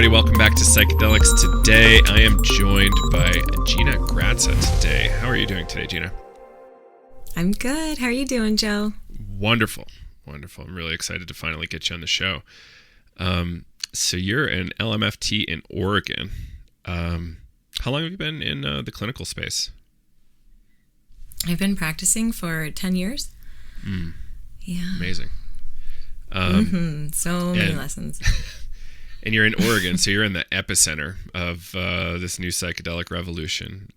everybody. Welcome back to Psychedelics. Today, I am joined by Gina Gratza today. How are you doing today, Gina? I'm good. How are you doing, Joe? Wonderful. Wonderful. I'm really excited to finally get you on the show. So you're an LMFT in Oregon. How long have you been in the clinical space? I've been practicing for 10 years. Yeah. Amazing. So many lessons. And you're in Oregon, so you're in the epicenter of this new psychedelic revolution.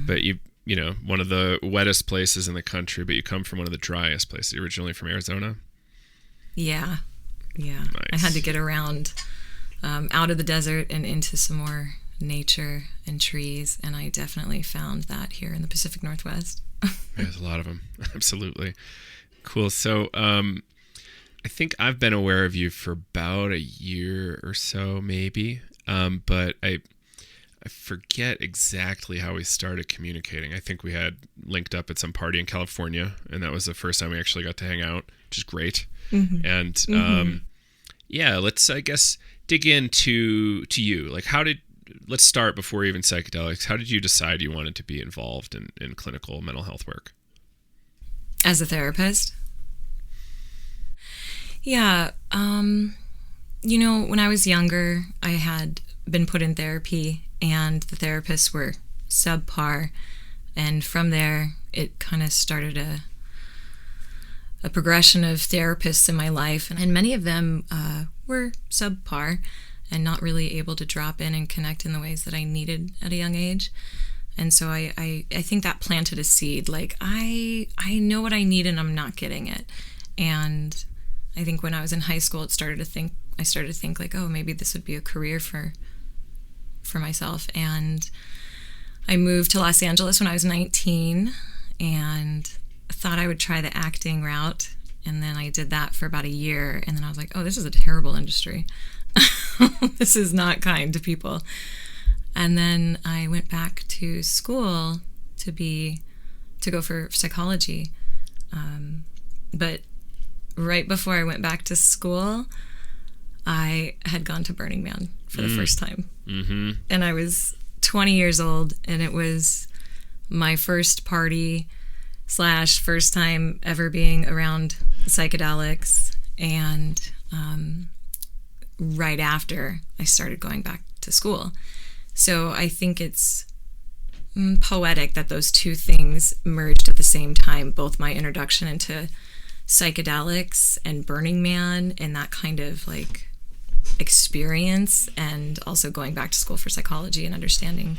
But you know, one of the wettest places in the country, but you come from one of the driest places. You're originally from Arizona? Yeah. Nice. I had to get around out of the desert and into some more nature and trees, and I definitely found that here in the Pacific Northwest. There's a lot of them. Absolutely. Cool. So I think I've been aware of you for about a year or so, maybe, but I forget exactly how we started communicating. I think we had linked up at some party in California, and that was the first time we actually got to hang out, which is great. And yeah, let's, I guess, dig into you. Like, let's start before even psychedelics. How did you decide you wanted to be involved in clinical mental health work? As a therapist? Yeah. You know, when I was younger, I had been put in therapy, and the therapists were subpar. And from there, it kind of started a progression of therapists in my life. And many of them were subpar and not really able to drop in and connect in the ways that I needed at a young age. And so I think that planted a seed. Like, I know what I need and I'm not getting it. And I think when I was in high school, I started to think like, oh, maybe this would be a career for myself. And I moved to Los Angeles when I was 19 and thought I would try the acting route. And then I did that for about a year. And then I was like, oh, this is a terrible industry. This is not kind to people. And then I went back to school to go for psychology. But right before I went back to school, I had gone to Burning Man for the first time. And I was 20 years old, and it was my first party / first time ever being around psychedelics. And right after, I started going back to school. So I think it's poetic that those two things merged at the same time, both my introduction into psychedelics and Burning Man and that kind of like experience, and also going back to school for psychology and understanding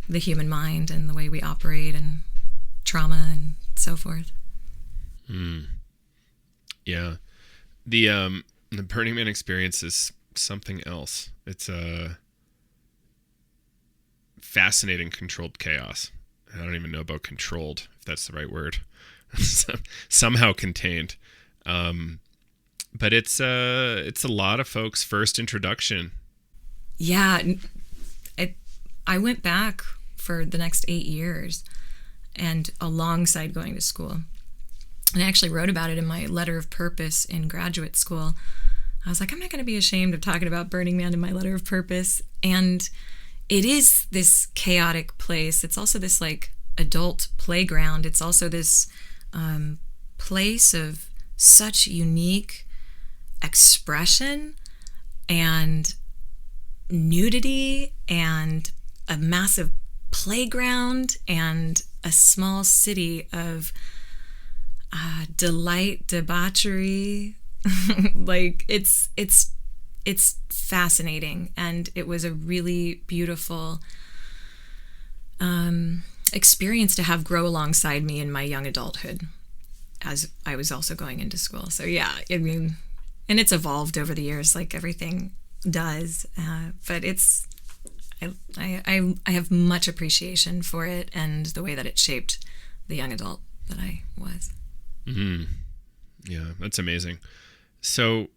the human mind and the way we operate and trauma and so forth. Yeah. The Burning Man experience is something else. It's a fascinating controlled chaos. I don't even know about controlled, if that's the right word. Somehow contained. But it's a lot of folks' first introduction. Yeah. I went back for the next 8 years, and alongside going to school. And I actually wrote about it in my letter of purpose in graduate school. I was like, I'm not going to be ashamed of talking about Burning Man in my letter of purpose. And it is this chaotic place. It's also this like adult playground. It's also this place of such unique expression and nudity and a massive playground and a small city of delight, debauchery. Like it's fascinating, and it was a really beautiful experience to have grow alongside me in my young adulthood as I was also going into school. So yeah, I mean, and it's evolved over the years like everything does, but it's I have much appreciation for it and the way that it shaped the young adult that I was. Yeah, that's amazing. So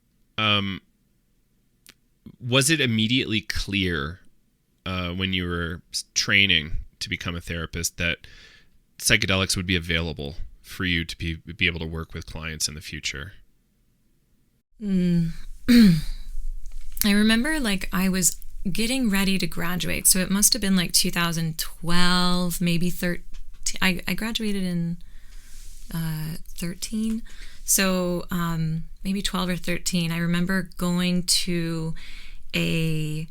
was it immediately clear when you were training to become a therapist that psychedelics would be available for you to be able to work with clients in the future? I remember like I was getting ready to graduate. So it must have been like 2012, maybe 13. I graduated in 13. So maybe 12 or 13. I remember going to a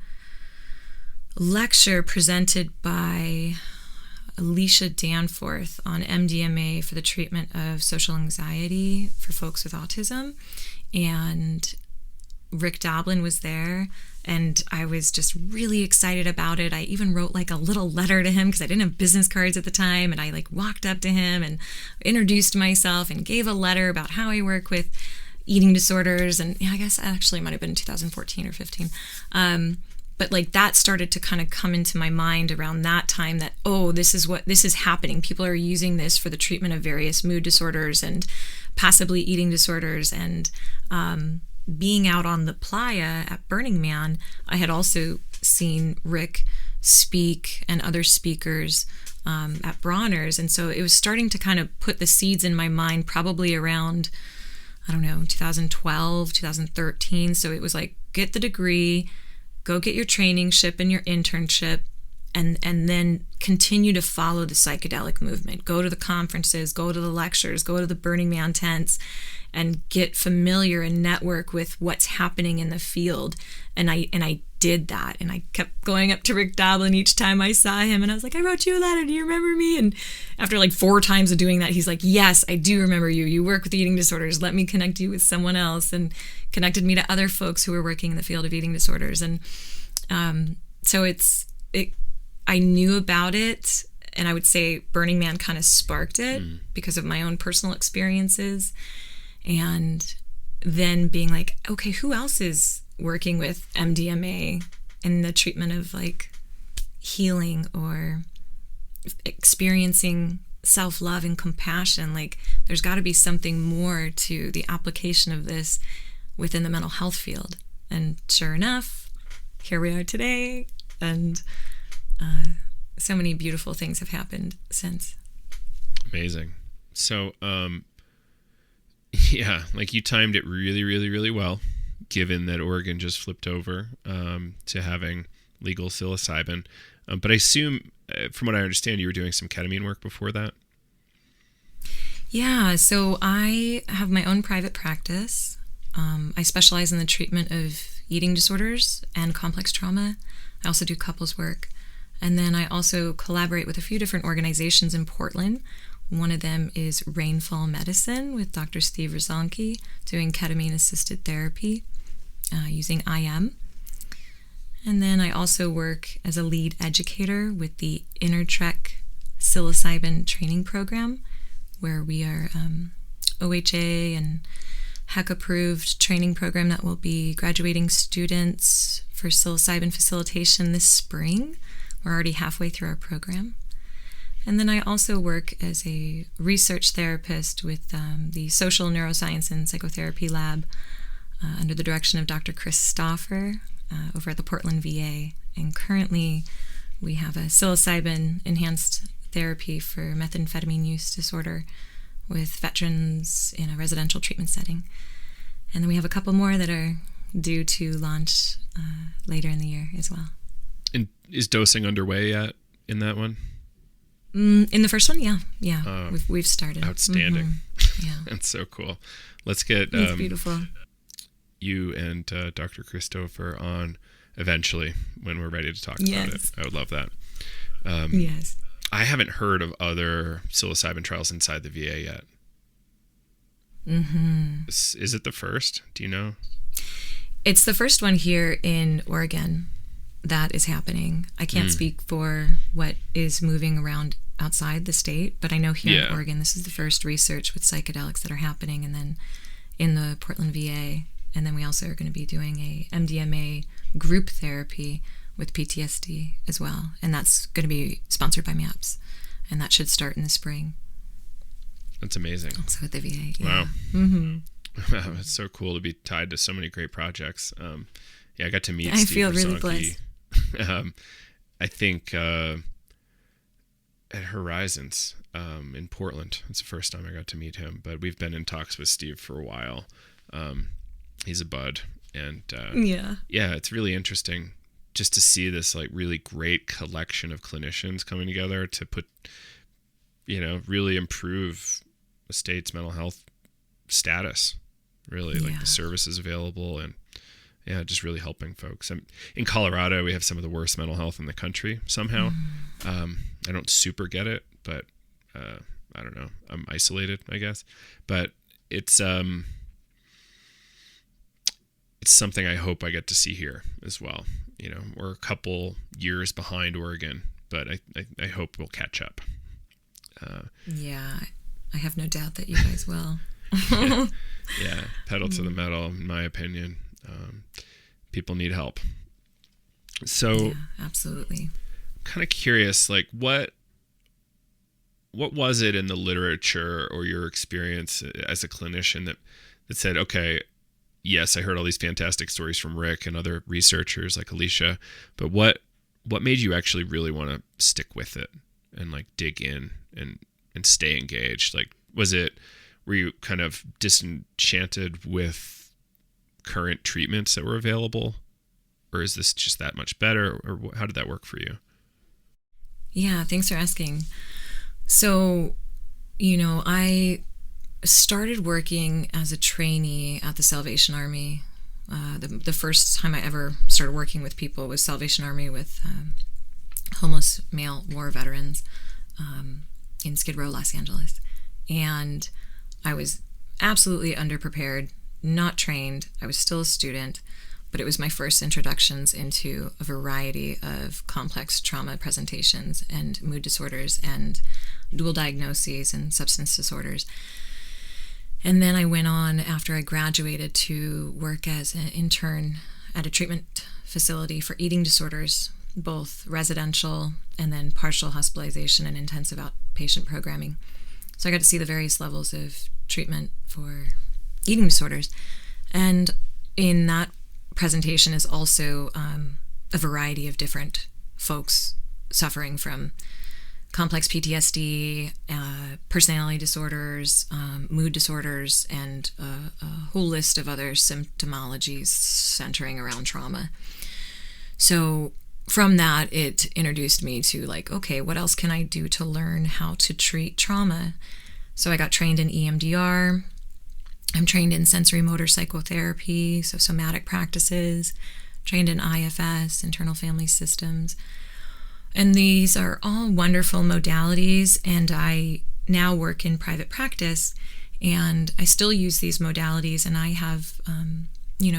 lecture presented by Alicia Danforth on MDMA for the treatment of social anxiety for folks with autism. And Rick Doblin was there, and I was just really excited about it. I even wrote like a little letter to him because I didn't have business cards at the time, and I like walked up to him and introduced myself and gave a letter about how I work with eating disorders. And I guess actually it might have been 2014 or 15. But like that started to kind of come into my mind around that time that, oh, this is happening. People are using this for the treatment of various mood disorders and possibly eating disorders. And being out on the playa at Burning Man, I had also seen Rick speak and other speakers at Bronner's. And so it was starting to kind of put the seeds in my mind probably around, I don't know, 2012, 2013. So it was like, get the degree, go get your trainingship and your internship, and then continue to follow the psychedelic movement. Go to the conferences, go to the lectures, go to the Burning Man tents, and get familiar and network with what's happening in the field. And I did that, and I kept going up to Rick Doblin each time I saw him, and I was like, I wrote you a letter, do you remember me? And after like 4 times of doing that, he's like, yes, I do remember you. You work with eating disorders. Let me connect you with someone else, and connected me to other folks who were working in the field of eating disorders. And so I knew about it, and I would say Burning Man kind of sparked it because of my own personal experiences. And then being like, okay, who else is working with MDMA in the treatment of like healing or experiencing self-love and compassion? Like there's got to be something more to the application of this within the mental health field. And sure enough, here we are today, and so many beautiful things have happened since. Amazing. So, yeah, like you timed it really, really, really well, given that Oregon just flipped over to having legal psilocybin. But I assume, from what I understand, you were doing some ketamine work before that? Yeah, so I have my own private practice. I specialize in the treatment of eating disorders and complex trauma. I also do couples work. And then I also collaborate with a few different organizations in Portland. One of them is Rainfall Medicine with Dr. Steve Rzonki, doing ketamine-assisted therapy using IM. And then I also work as a lead educator with the InnerTrek psilocybin training program, where we are OHA and HEC-approved training program that will be graduating students for psilocybin facilitation this spring. We're already halfway through our program. And then I also work as a research therapist with the Social Neuroscience and Psychotherapy Lab under the direction of Dr. Chris Stauffer over at the Portland VA. And currently we have a psilocybin-enhanced therapy for methamphetamine use disorder with veterans in a residential treatment setting. And then we have a couple more that are due to launch later in the year as well. And is dosing underway yet in that one? In the first one, yeah. We've started. Outstanding. Mm-hmm. Yeah. That's so cool. Let's get it's beautiful. You and Dr. Christopher on eventually when we're ready to talk about it. I would love that. Yes. I haven't heard of other psilocybin trials inside the VA yet. Mm-hmm. Is it the first? Do you know? It's the first one here in Oregon that is happening. I can't speak for what is moving around outside the state, but I know here in Oregon, this is the first research with psychedelics that are happening, and then in the Portland VA. And then we also are going to be doing a MDMA group therapy with PTSD as well. And that's going to be sponsored by MAPS. And that should start in the spring. That's amazing. Also at the VA. Yeah. Wow. Mm-hmm. Wow, it's so cool to be tied to so many great projects. I got to meet I Steve feel Rzonki, really blessed. I think at Horizons in Portland. It's the first time I got to meet him, but we've been in talks with Steve for a while. He's a bud. And Yeah. yeah, it's really interesting just to see this like really great collection of clinicians coming together to put, really improve the state's mental health status, really, like the services available, and just really helping folks. In Colorado, we have some of the worst mental health in the country somehow. I don't super get it, but I don't know. I'm isolated, I guess. But it's something I hope I get to see here as well. We're a couple years behind Oregon, but I hope we'll catch up. I have no doubt that you guys will. Pedal to the metal, in my opinion. People need help. So absolutely. I'm kind of curious, like what was it in the literature or your experience as a clinician that said, okay, yes, I heard all these fantastic stories from Rick and other researchers like Alicia, but what made you actually really want to stick with it and like dig in and stay engaged? Like, were you kind of disenchanted with current treatments that were available, or is this just that much better, or how did that work for you? Yeah, thanks for asking. So, I started working as a trainee at the Salvation Army. The first time I ever started working with people was Salvation Army with homeless male war veterans in Skid Row, Los Angeles. And I was absolutely underprepared, not trained. I was still a student, but it was my first introductions into a variety of complex trauma presentations and mood disorders and dual diagnoses and substance disorders. And then I went on, after I graduated, to work as an intern at a treatment facility for eating disorders, both residential and then partial hospitalization and intensive outpatient programming. So I got to see the various levels of treatment for eating disorders. And in that presentation is also a variety of different folks suffering from complex PTSD, personality disorders, mood disorders, and a whole list of other symptomologies centering around trauma. So from that, it introduced me to like, okay, what else can I do to learn how to treat trauma? So I got trained in EMDR. I'm trained in sensory motor psychotherapy, so somatic practices, trained in IFS, internal family systems. And these are all wonderful modalities, and I now work in private practice, and I still use these modalities, and I have,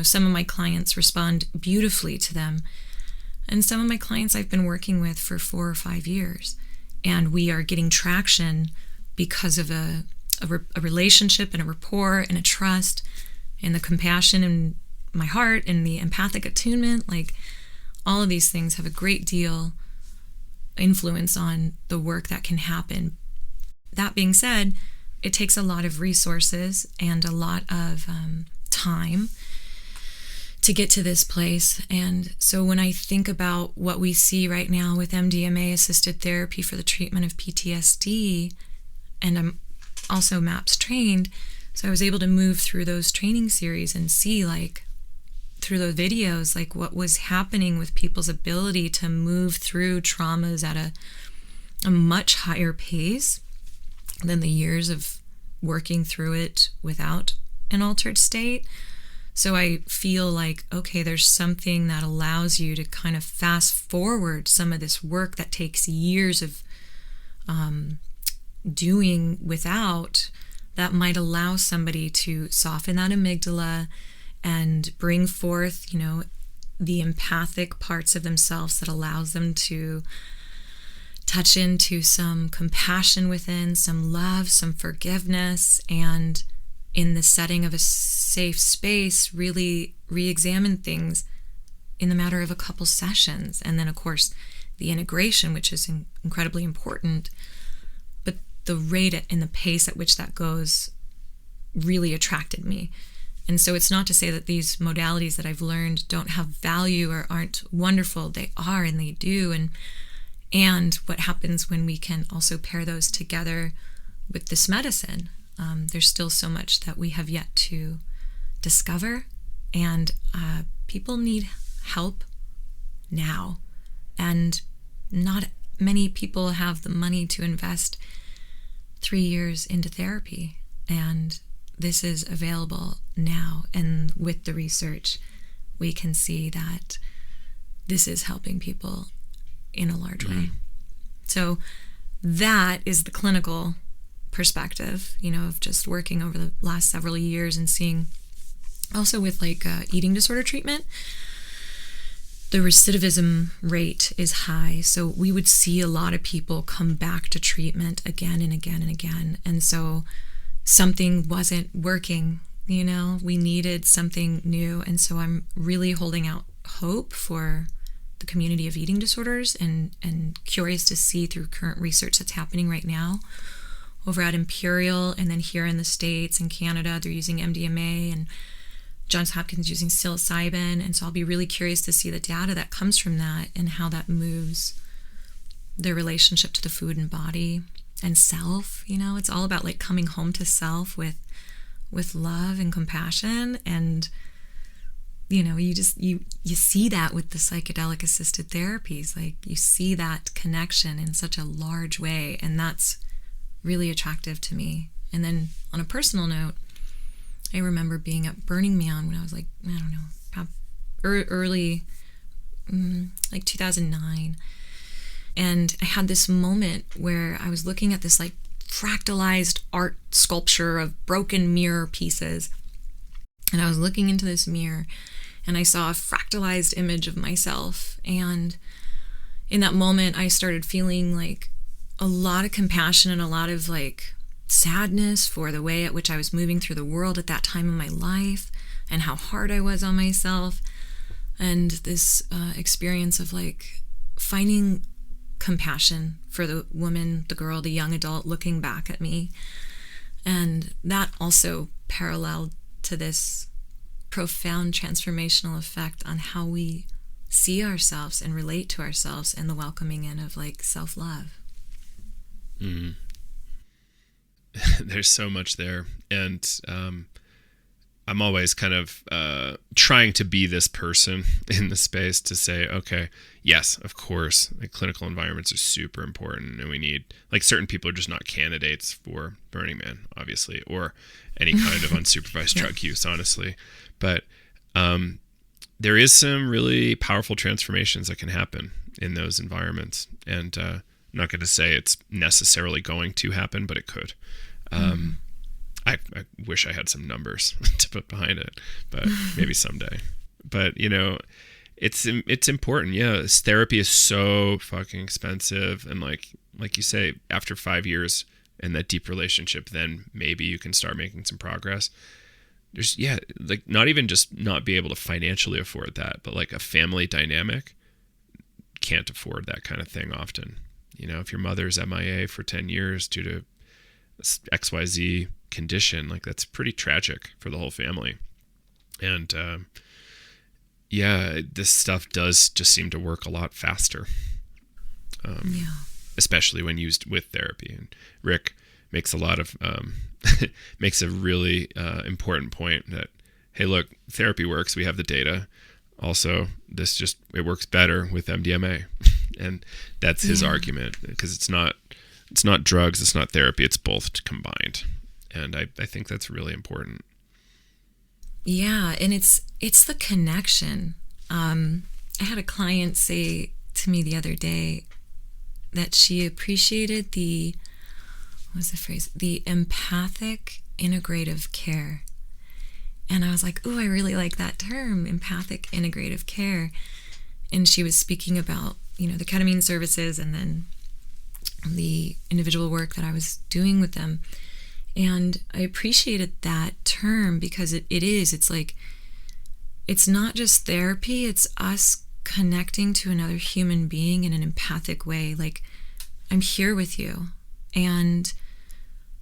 some of my clients respond beautifully to them. And some of my clients I've been working with for 4 or 5 years, and we are getting traction because of a relationship and a rapport and a trust and the compassion in my heart and the empathic attunement. Like, all of these things have a great deal influence on the work that can happen. That being said, it takes a lot of resources and a lot of time to get to this place. And so when I think about what we see right now with MDMA assisted therapy for the treatment of PTSD, and I'm also MAPS trained, so I was able to move through those training series and see, like, through those videos, like, what was happening with people's ability to move through traumas at a much higher pace than the years of working through it without an altered state. So I feel like, okay, there's something that allows you to kind of fast forward some of this work that takes years of doing without, that might allow somebody to soften that amygdala and bring forth, the empathic parts of themselves that allows them to touch into some compassion within, some love, some forgiveness, and in the setting of a safe space, really re-examine things in the matter of a couple sessions. And then, of course, the integration, which is incredibly important, but the rate and the pace at which that goes really attracted me. And so it's not to say that these modalities that I've learned don't have value or aren't wonderful. They are, and they do. And what happens when we can also pair those together with this medicine? There's still so much that we have yet to discover And people need help now. And not many people have the money to invest 3 years into therapy. And this is available now. And with the research, we can see that this is helping people in a large way. So that is the clinical perspective, of just working over the last several years and seeing also with eating disorder treatment, the recidivism rate is high. So we would see a lot of people come back to treatment again and again and again. And so something wasn't working, we needed something new. And so I'm really holding out hope for the community of eating disorders and curious to see through current research that's happening right now over at Imperial, and then here in the States and Canada, they're using MDMA, and Johns Hopkins using psilocybin. And so I'll be really curious to see the data that comes from that and how that moves their relationship to the food and body and self. It's all about coming home to self with love and compassion. And you see that with the psychedelic assisted therapies. You see that connection in such a large way, and that's really attractive to me. And then on a personal note, I remember being at Burning Man when I was early 2009, and I had this moment where I was looking at this fractalized art sculpture of broken mirror pieces, and I was looking into this mirror and I saw a fractalized image of myself. And in that moment, I started feeling a lot of compassion and a lot of sadness for the way at which I was moving through the world at that time in my life and how hard I was on myself. And this experience of finding compassion for the woman, the girl, the young adult looking back at me. And that also paralleled to this profound transformational effect on how we see ourselves and relate to ourselves, and the welcoming in of self-love. Mm-hmm. There's so much there. And I'm always kind of trying to be this person in the space to say, okay, yes, of course, clinical environments are super important, and we need, certain people are just not candidates for Burning Man, obviously, or any kind of unsupervised drug use, honestly. But there is some really powerful transformations that can happen in those environments. And I'm not going to say it's necessarily going to happen, but it could. I wish I had some numbers to put behind it, but maybe someday. But it's important. Yeah, therapy is so fucking expensive, and like you say, after 5 years and that deep relationship, then maybe you can start making some progress. There's not even just not be able to financially afford that, but a family dynamic can't afford that kind of thing often. If your mother's MIA for 10 years due to XYZ condition, that's pretty tragic for the whole family. And this stuff does just seem to work a lot faster, especially when used with therapy. And Rick makes a lot of makes a really important point that, hey, look, therapy works, we have the data. Also, it works better with MDMA. And that's his argument, because it's not drugs, it's not therapy, it's both combined. And I think that's really important. Yeah, and it's the connection. I had a client say to me the other day that she appreciated the empathic integrative care. And I was like, ooh, I really like that term, empathic integrative care. And she was speaking about, the ketamine services and then the individual work that I was doing with them. And I appreciated that term because it's not just therapy, it's us connecting to another human being in an empathic way. I'm here with you. And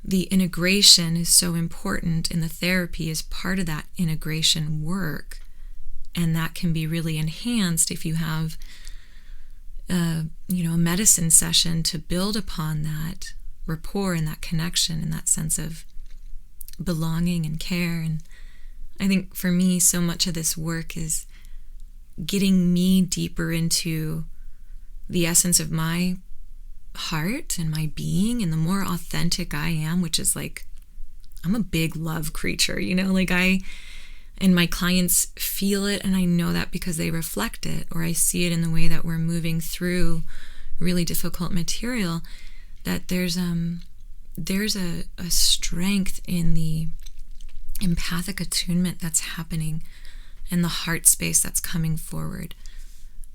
the integration is so important, and the therapy is part of that integration work. And that can be really enhanced if you have a medicine session to build upon that rapport and that connection and that sense of belonging and care. And I think for me, so much of this work is getting me deeper into the essence of my heart and my being, and the more authentic I am, which is like, I'm a big love creature, like and my clients feel it, and I know that because they reflect it, or I see it in the way that we're moving through really difficult material, that there's a strength in the empathic attunement that's happening and the heart space that's coming forward.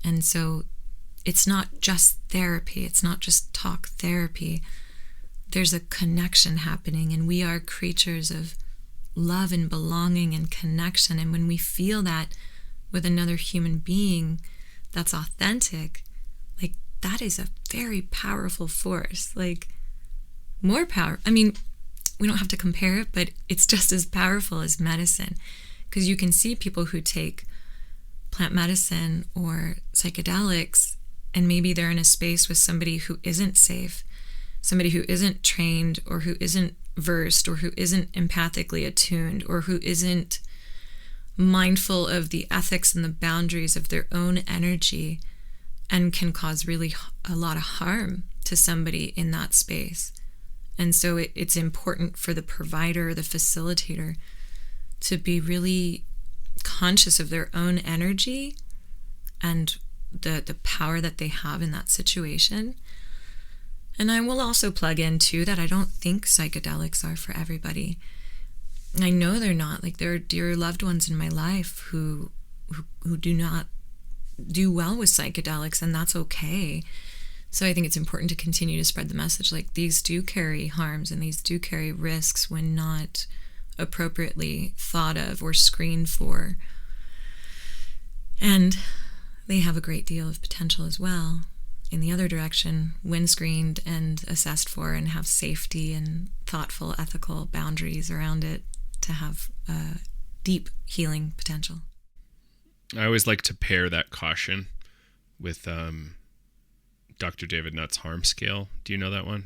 And so it's not just therapy, it's not just talk therapy. There's a connection happening, and we are creatures of love and belonging and connection. And when we feel that with another human being that's authentic, like, that is a very powerful force, like more power. I mean, we don't have to compare it, but it's just as powerful as medicine, because you can see people who take plant medicine or psychedelics, and maybe they're in a space with somebody who isn't safe, somebody who isn't trained, or who isn't versed, or who isn't empathically attuned, or who isn't mindful of the ethics and the boundaries of their own energy, and can cause really a lot of harm to somebody in that space. And so it's important for the provider, the facilitator, to be really conscious of their own energy and the power that they have in that situation. And I will also plug in too that I don't think psychedelics are for everybody. I know they're not. Like, there are dear loved ones in my life who do not do well with psychedelics, and that's okay. So I think it's important to continue to spread the message, like, these do carry harms and these do carry risks when not appropriately thought of or screened for. And they have a great deal of potential as well in the other direction when screened and assessed for, and have safety and thoughtful, ethical boundaries around it to have deep healing potential. I always like to pair that caution with Dr. David Nutt's harm scale. Do you know that one?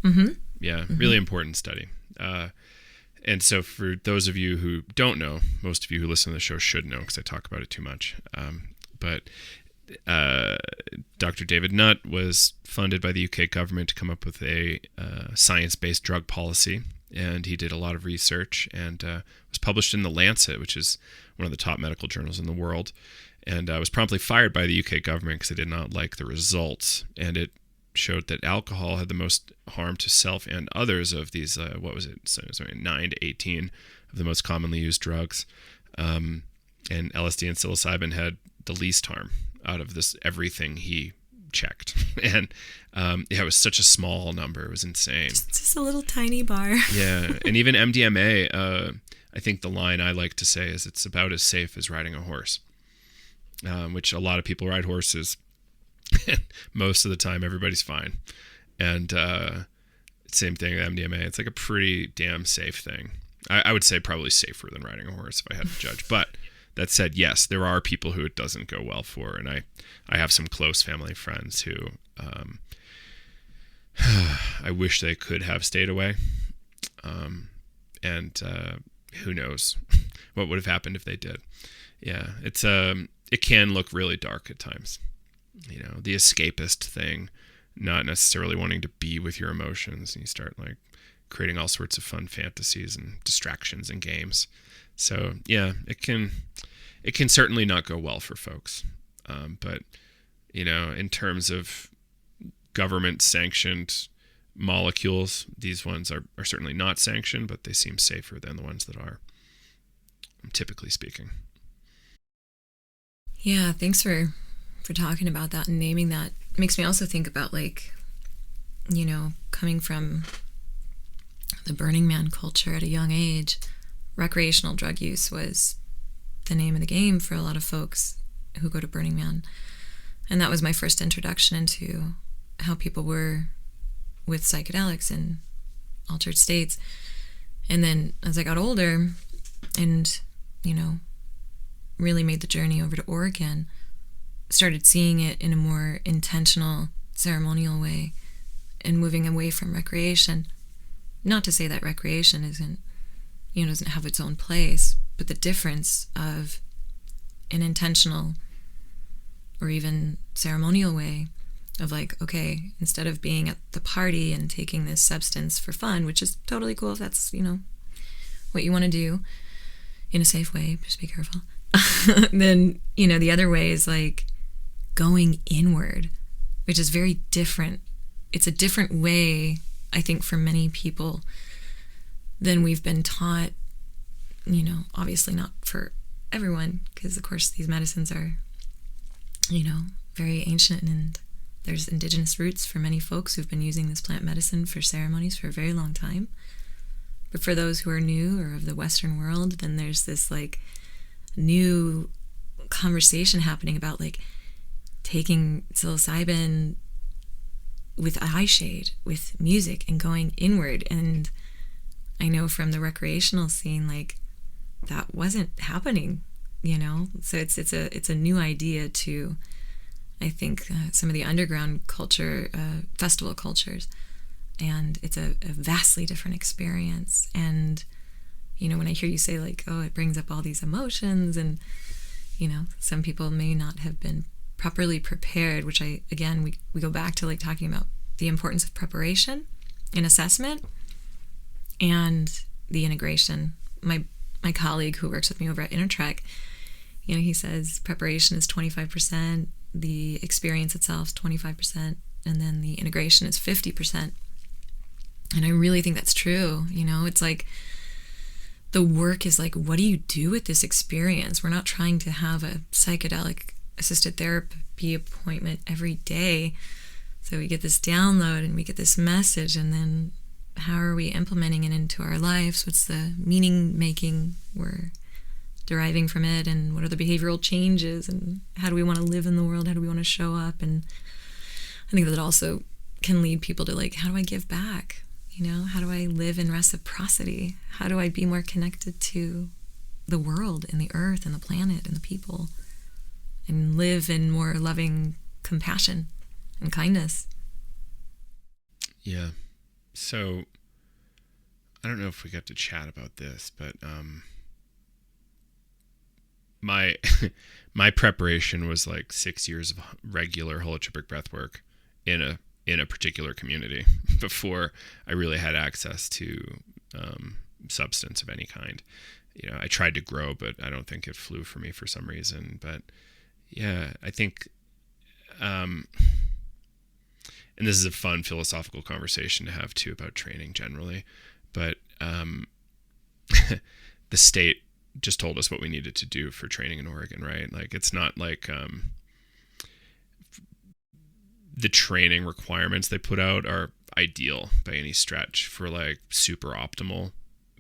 Mm-hmm. Yeah, really important study. And so for those of you who don't know, most of you who listen to the show should know because I talk about it too much. But Dr. David Nutt was funded by the UK government to come up with a science-based drug policy. And he did a lot of research, and was published in The Lancet, which is one of the top medical journals in the world. And was promptly fired by the UK government because they did not like the results. And it showed that alcohol had the most harm to self and others of these, 9 to 18 of the most commonly used drugs. And LSD and psilocybin had the least harm out of this everything he checked. And it was such a small number. It was insane. Just a little tiny bar. Yeah. And even MDMA, I think the line I like to say is it's about as safe as riding a horse, which a lot of people ride horses. Most of the time, everybody's fine. And same thing with MDMA. It's like a pretty damn safe thing. I would say probably safer than riding a horse if I had to judge. But that said, yes, there are people who it doesn't go well for. And I have some close family friends who I wish they could have stayed away. And who knows what would have happened if they did. Yeah, it can look really dark at times. You know, the escapist thing, not necessarily wanting to be with your emotions, and you start like creating all sorts of fun fantasies and distractions and games. So yeah, it can certainly not go well for folks. But you know, in terms of government sanctioned molecules, these ones are certainly not sanctioned, but they seem safer than the ones that are, typically speaking. Yeah, thanks for talking about that and naming that. It makes me also think about, like, you know, coming from the Burning Man culture at a young age, recreational drug use was the name of the game for a lot of folks who go to Burning Man. And that was my first introduction into how people were with psychedelics and altered states. And then as I got older and, you know, really made the journey over to Oregon, started seeing it in a more intentional, ceremonial way and moving away from recreation. Not to say that recreation doesn't have its own place, But the difference of an intentional or even ceremonial way of like, okay, instead of being at the party and taking this substance for fun, which is totally cool if that's, what you want to do in a safe way, just be careful. Then, the other way is like going inward, which is very different. It's a different way, I think, for many people than we've been taught, obviously not for everyone, because of course these medicines are, very ancient, and there's indigenous roots for many folks who've been using this plant medicine for ceremonies for a very long time. But for those who are new or of the Western world, then there's this like new conversation happening about like taking psilocybin with eye shade, with music, and going inward. And I know from the recreational scene, like that wasn't happening, So it's a new idea to, I think, some of the underground culture, festival cultures, and it's a vastly different experience. And when I hear you say like, oh, it brings up all these emotions, and some people may not have been properly prepared, which we go back to like talking about the importance of preparation and assessment and the integration. My colleague who works with me over at InnerTrek, he says preparation is 25%, the experience itself is 25%, and then the integration is 50%. And I really think that's true. It's like the work is like, what do you do with this experience? We're not trying to have a psychedelic assisted therapy appointment every day. So we get this download and we get this message, and then how are we implementing it into our lives? What's the meaning making we're deriving from it, and what are the behavioral changes, and how do we want to live in the world? How do we want to show up? And I think that also can lead people to like, how do I give back? How do I live in reciprocity? How do I be more connected to the world and the earth and the planet and the people, and live in more loving compassion and kindness? Yeah. So I don't know if we got to chat about this, but my preparation was like 6 years of regular holotropic breath work in a particular community before I really had access to substance of any kind. I tried to grow, but I don't think it flew for me for some reason. But yeah, I think, and this is a fun philosophical conversation to have too about training generally, but the state just told us what we needed to do for training in Oregon, right? Like, it's not like the training requirements they put out are ideal by any stretch for like super optimal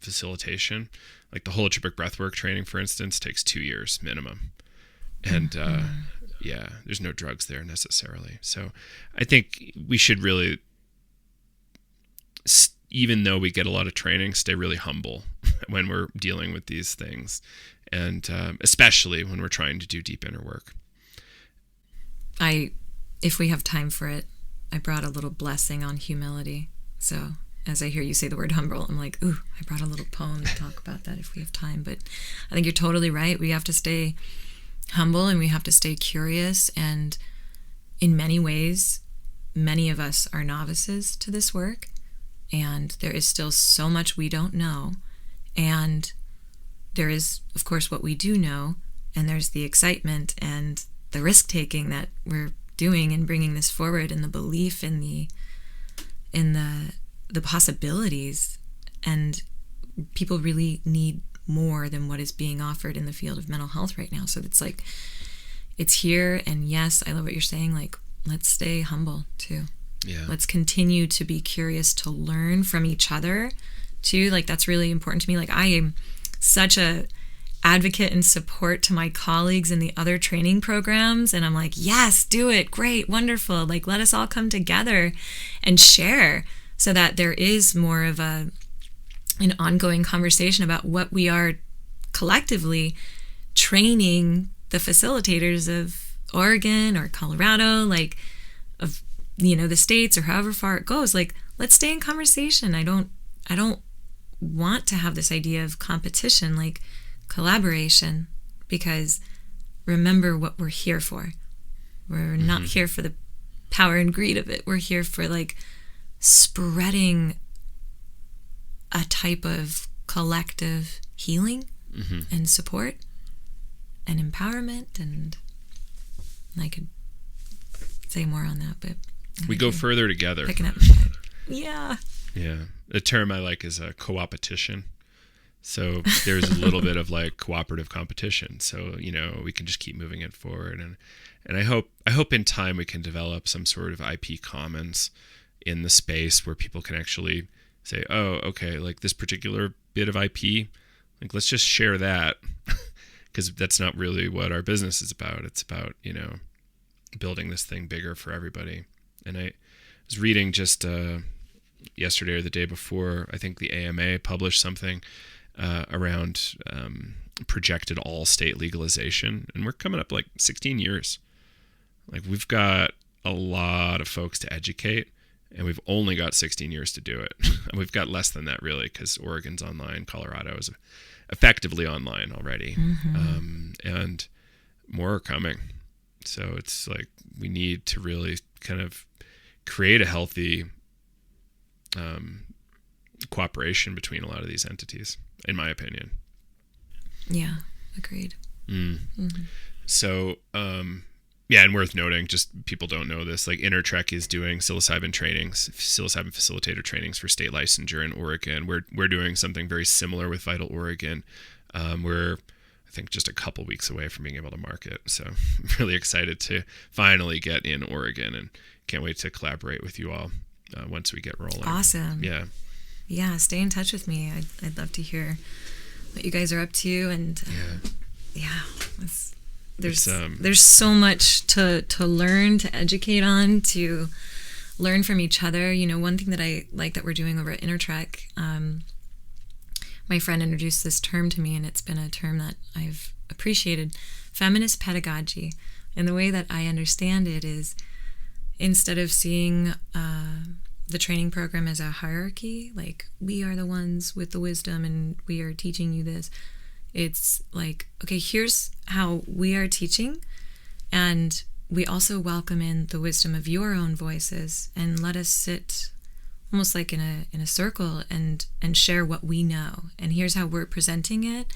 facilitation. Like the holotropic breathwork training, for instance, takes 2 years minimum. And yeah, there's no drugs there necessarily. So I think we should really, even though we get a lot of training, stay really humble when we're dealing with these things. And especially when we're trying to do deep inner work. If we have time for it, I brought a little blessing on humility. So as I hear you say the word humble, I'm like, ooh, I brought a little poem to talk about that if we have time. But I think you're totally right. We have to stay humble, and we have to stay curious. And in many ways, many of us are novices to this work, and there is still so much we don't know. And there is, of course, what we do know, and there's the excitement and the risk-taking that we're doing and bringing this forward, and the belief in the possibilities. And people really need more than what is being offered in the field of mental health right now. So it's like, it's here. And yes, I love what you're saying. Like, let's stay humble too. Yeah. Let's continue to be curious, to learn from each other too. Like, that's really important to me. Like, I am such a advocate and support to my colleagues in the other training programs, and I'm like, yes, do it, great, wonderful, like, let us all come together and share, so that there is more of an ongoing conversation about what we are collectively training the facilitators of Oregon or Colorado, like, of the states, or however far it goes. Like, let's stay in conversation. I don't want to have this idea of competition. Like, collaboration, because remember what we're here for. We're not here for the power and greed of it. We're here for like spreading a type of collective healing and support and empowerment. And I could say more on that, but we go further together. Picking up. Yeah. The term I like is a coopetition. So there's a little bit of like cooperative competition. So, you know, we can just keep moving it forward. And I hope in time we can develop some sort of IP commons in the space where people can actually say, oh, okay, like this particular bit of IP, like let's just share that, because that's not really what our business is about. It's about, you know, building this thing bigger for everybody. And I was reading just yesterday or the day before, I think the AMA published something around projected all state legalization, and we're coming up like 16 years. Like, we've got a lot of folks to educate, and we've only got 16 years to do it. And we've got less than that, really, because Oregon's online, Colorado is effectively online already, and more are coming. So it's like we need to really kind of create a healthy cooperation between a lot of these entities, in my opinion. Yeah, agreed. So, yeah, and worth noting, just people don't know this, like Intertrek is doing psilocybin facilitator trainings for state licensure in Oregon. We're doing something very similar with Vital Oregon. We're, I think, just a couple weeks away from being able to market. So I'm really excited to finally get in Oregon, and can't wait to collaborate with you all once we get rolling. Awesome. Yeah, stay in touch with me. I'd love to hear what you guys are up to, and there's so much to learn, to educate on, to learn from each other. You know, one thing that I like that we're doing over at Intertrek, my friend introduced this term to me, and it's been a term that I've appreciated: feminist pedagogy. And the way that I understand it is, instead of seeing the training program as a hierarchy, like we are the ones with the wisdom and we are teaching you this, it's like, okay, here's how we are teaching, and we also welcome in the wisdom of your own voices, and let us sit almost like in a circle and share what we know, and here's how we're presenting it,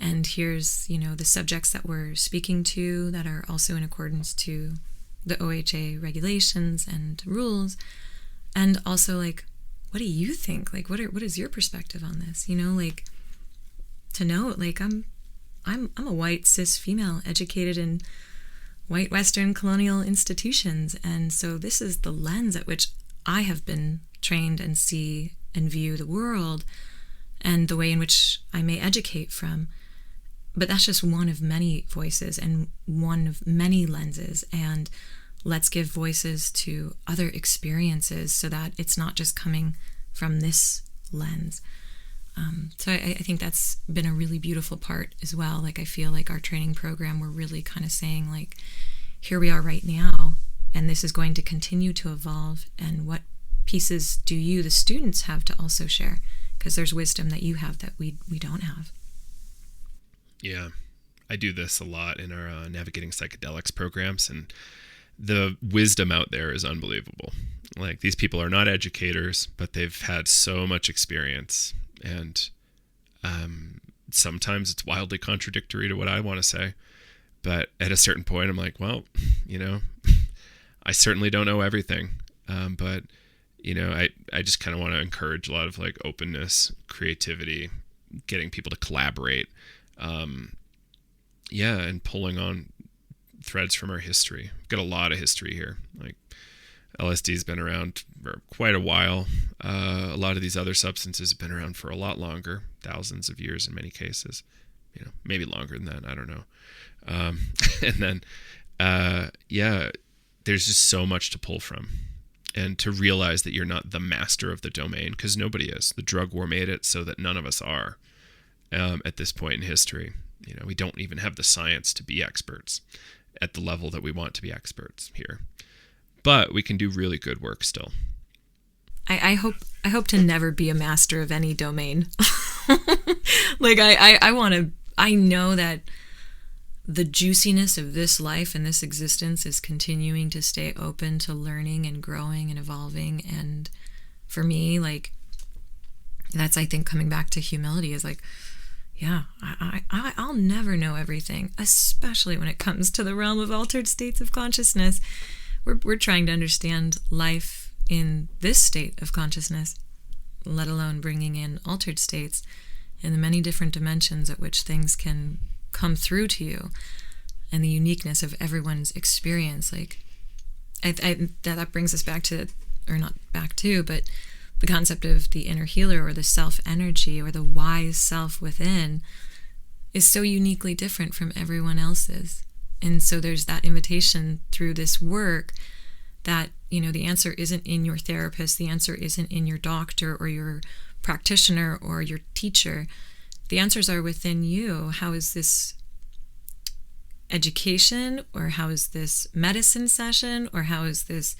and here's, you know, the subjects that we're speaking to that are also in accordance to the OHA regulations and rules. And also, like, what do you think? Like, what is your perspective on this? You know, like, to know, like, I'm a white cis female educated in white Western colonial institutions, and so this is the lens at which I have been trained and see and view the world, and the way in which I may educate from. But that's just one of many voices and one of many lenses, and let's give voices to other experiences so that it's not just coming from this lens. So I think that's been a really beautiful part as well. Like, I feel like our training program, we're really kind of saying, like, here we are right now, and this is going to continue to evolve, and what pieces do you, the students, have to also share? Because there's wisdom that you have that we don't have. Yeah, I do this a lot in our Navigating Psychedelics programs, and the wisdom out there is unbelievable. Like, these people are not educators, but they've had so much experience, and sometimes it's wildly contradictory to what I want to say. But at a certain point, I'm like, well, you know, I certainly don't know everything, but you know, I just kind of want to encourage a lot of like openness, creativity, getting people to collaborate, and pulling on threads from our history. We've got a lot of history here. Like, LSD's been around for quite a while. A lot of these other substances have been around for a lot longer, thousands of years in many cases. You know, maybe longer than that. I don't know. And then, there's just so much to pull from, and to realize that you're not the master of the domain, because nobody is. The drug war made it so that none of us are at this point in history. You know, we don't even have the science to be experts at the level that we want to be experts here, but we can do really good work still. I hope to never be a master of any domain. Like, I want I know that the juiciness of this life and this existence is continuing to stay open to learning and growing and evolving. And for me, like, that's, I think, coming back to humility is like, yeah, I'll never know everything, especially when it comes to the realm of altered states of consciousness. We're trying to understand life in this state of consciousness, let alone bringing in altered states and the many different dimensions at which things can come through to you, and the uniqueness of everyone's experience. Like, that brings us back to, or not back to, but the concept of the inner healer, or the self energy, or the wise self within, is so uniquely different from everyone else's. And so there's that invitation through this work that, you know, the answer isn't in your therapist, the answer isn't in your doctor or your practitioner or your teacher. The answers are within you. How is this education, or how is this medicine session, or how is this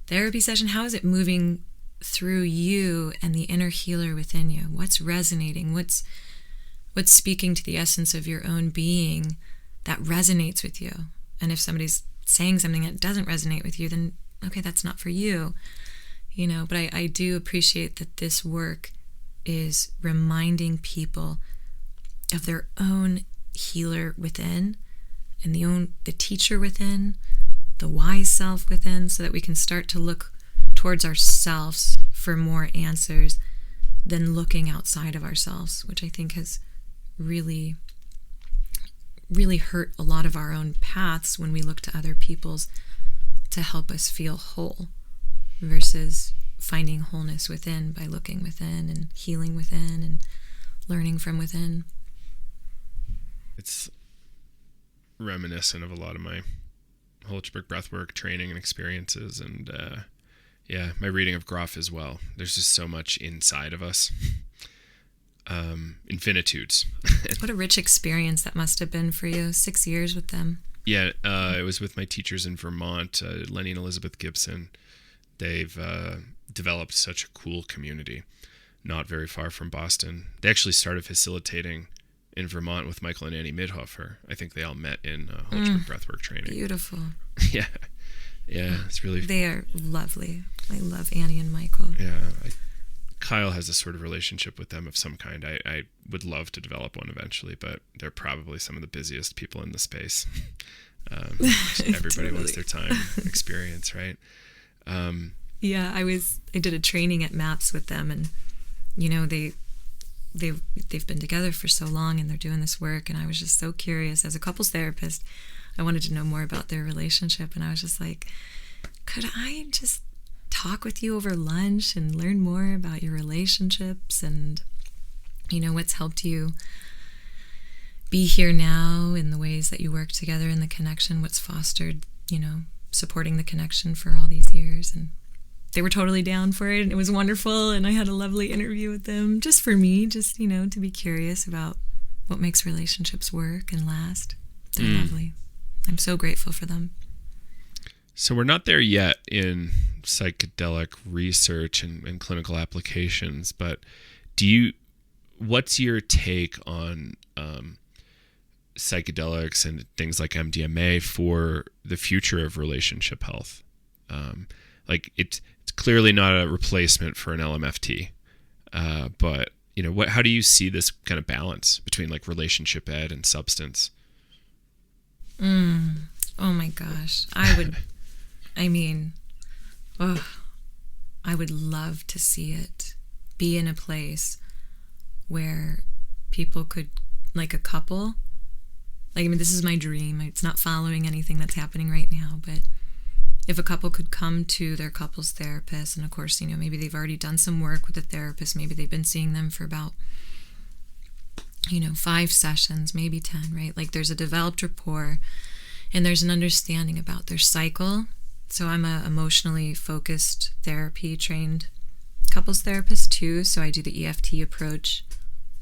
therapy session? How is it moving through you and the inner healer within you? What's resonating? What's speaking to the essence of your own being that resonates with you? And if somebody's saying something that doesn't resonate with you, then okay, that's not for you. You know, but I do appreciate that this work is reminding people of their own healer within, and the teacher within, the wise self within, so that we can start to look towards ourselves for more answers than looking outside of ourselves, which I think has really, really hurt a lot of our own paths when we look to other people's to help us feel whole, versus finding wholeness within by looking within and healing within and learning from within. It's reminiscent of a lot of my Holzberg breathwork training and experiences, and my reading of Groff as well. There's just so much inside of us. Infinitudes. What a rich experience that must have been for you. 6 years with them. Yeah, it was with my teachers in Vermont, Lenny and Elizabeth Gibson. They've developed such a cool community, not very far from Boston. They actually started facilitating in Vermont with Michael and Annie Midhofer. I think they all met in Holzberg breathwork training. Beautiful. Yeah, it's really... They are lovely. I love Annie and Michael. Yeah, Kyle has a sort of relationship with them of some kind. I would love to develop one eventually, but they're probably some of the busiest people in the space. Everybody totally wants their time experience, right? Yeah, I did a training at MAPS with them, and you know, they've been together for so long and they're doing this work, and I was just so curious as a couples therapist. I wanted to know more about their relationship, and I was just like, could I just talk with you over lunch and learn more about your relationships and, you know, what's helped you be here now in the ways that you work together in the connection, what's fostered, you know, supporting the connection for all these years. And they were totally down for it, and it was wonderful, and I had a lovely interview with them just for me, just, you know, to be curious about what makes relationships work and last. They're lovely. I'm so grateful for them. So we're not there yet in psychedelic research and clinical applications, but what's your take on psychedelics and things like MDMA for the future of relationship health? Like it's clearly not a replacement for an LMFT, but you know, how do you see this kind of balance between like relationship ed and substance? Oh my gosh, I would love to see it be in a place where people could, like a couple, like, I mean, this is my dream. It's not following anything that's happening right now, but if a couple could come to their couples therapist, and of course, you know, maybe they've already done some work with the therapist, maybe they've been seeing them for about, you know, 5 sessions, maybe 10, right? Like there's a developed rapport and there's an understanding about their cycle. So I'm a emotionally focused therapy trained couples therapist too. So I do the EFT approach,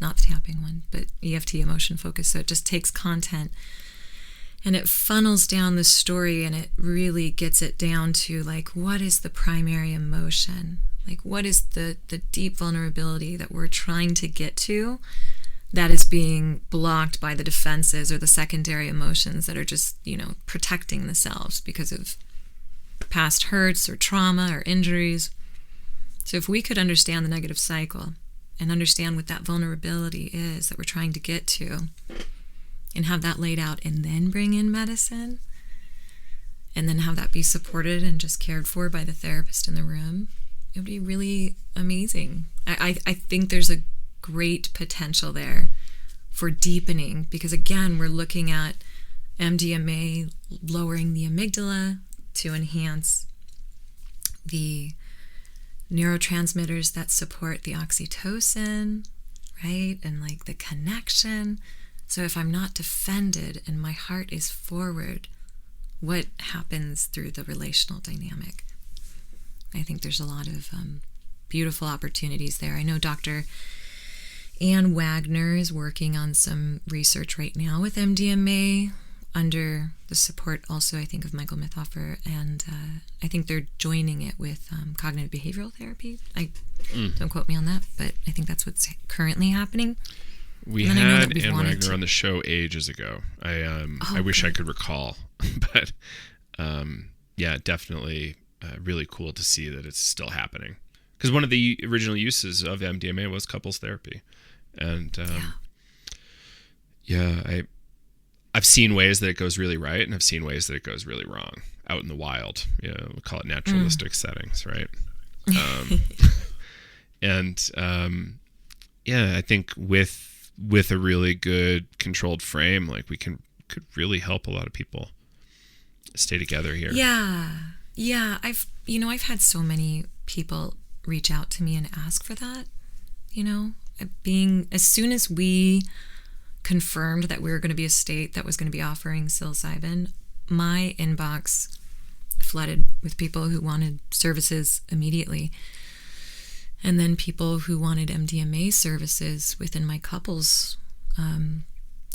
not the tapping one, but EFT, emotion focus. So it just takes content and it funnels down the story, and it really gets it down to like, what is the primary emotion? Like, what is the deep vulnerability that we're trying to get to that is being blocked by the defenses or the secondary emotions that are just, protecting the selves because of past hurts or trauma or injuries. So if we could understand the negative cycle and understand what that vulnerability is that we're trying to get to and have that laid out and then bring in medicine and then have that be supported and just cared for by the therapist in the room, it would be really amazing. I think there's a great potential there for deepening because, again, we're looking at MDMA lowering the amygdala to enhance the neurotransmitters that support the oxytocin, right? And like the connection. So if I'm not defended and my heart is forward, what happens through the relational dynamic? I think there's a lot of beautiful opportunities there. I know Dr. Ann Wagner is working on some research right now with MDMA under the support also, I think, of Michael Mithofer, and I think they're joining it with cognitive behavioral therapy. Don't quote me on that, but I think that's what's currently happening. We had Ann Wagner on the show ages ago. I wish I could recall, but yeah, definitely really cool to see that it's still happening. Because one of the original uses of MDMA was couples therapy, and I've seen ways that it goes really right, and I've seen ways that it goes really wrong out in the wild. We call it naturalistic settings, right? I think with a really good controlled frame, like we could really help a lot of people stay together here. Yeah. I've had so many people reach out to me and ask for that. As soon as we confirmed that we were going to be a state that was going to be offering psilocybin, my inbox flooded with people who wanted services immediately. And then people who wanted MDMA services within my couples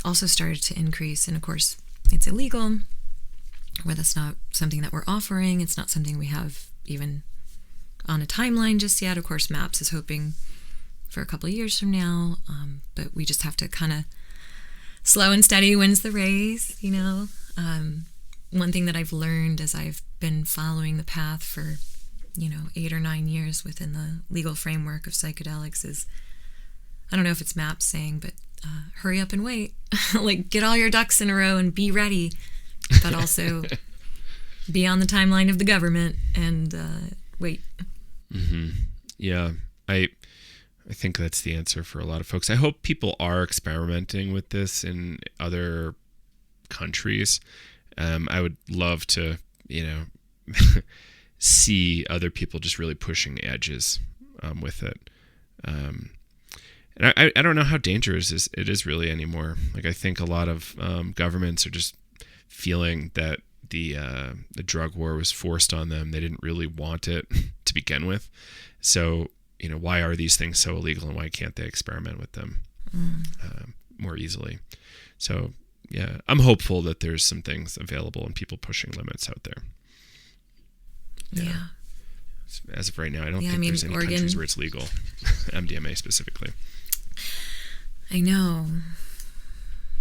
also started to increase. And of course, it's illegal, where that's not something that we're offering. It's not something we have even on a timeline just yet. Of course, MAPS is hoping for a couple of years from now, but we just have to kind of slow and steady wins the race, One thing that I've learned as I've been following the path for 8 or 9 years within the legal framework of psychedelics is, I don't know if it's MAPS saying, but hurry up and wait. Like, get all your ducks in a row and be ready, but also be on the timeline of the government and wait. Mm-hmm. Yeah, I think that's the answer for a lot of folks. I hope people are experimenting with this in other countries. I would love to, see other people just really pushing the edges with it. And I don't know how dangerous it is really anymore. Like, I think a lot of governments are just feeling that the drug war was forced on them. They didn't really want it to begin with. So, why are these things so illegal, and why can't they experiment with them more easily? So, yeah, I'm hopeful that there's some things available and people pushing limits out there. Yeah. As of right now, I don't think there's any Oregon, countries where it's legal, MDMA specifically. I know.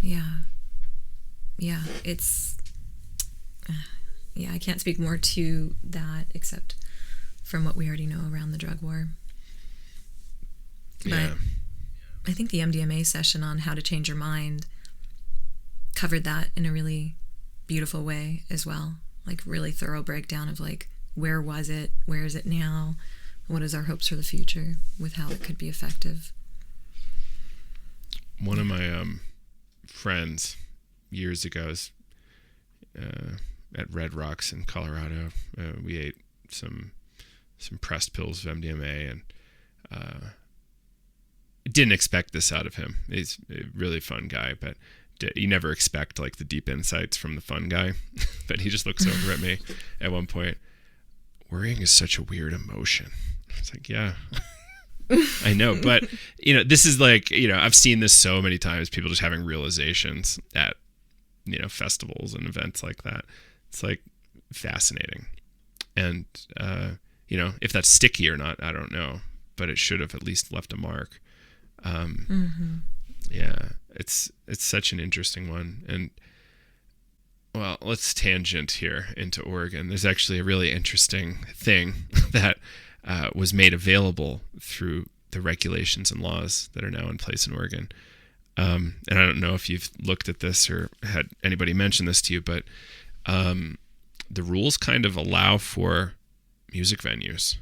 Yeah. It's... I can't speak more to that except from what we already know around the drug war. But I think the MDMA session on how to change your mind covered that in a really beautiful way as well. Like, really thorough breakdown of like, where was it? Where is it now? What is our hopes for the future with how it could be effective? One of my friends years ago was at Red Rocks in Colorado. We ate some pressed pills of MDMA, and didn't expect this out of him. He's a really fun guy, but you never expect like the deep insights from the fun guy. But he just looks over at me at one point. Worrying is such a weird emotion. It's like, yeah, I know. But, this is like, I've seen this so many times, people just having realizations at, festivals and events like that. It's like fascinating. And, if that's sticky or not, I don't know, but it should have at least left a mark. Yeah, it's such an interesting one. And well, let's tangent here into Oregon. There's actually a really interesting thing that was made available through the regulations and laws that are now in place in Oregon. And I don't know if you've looked at this or had anybody mention this to you, but the rules kind of allow for music venues.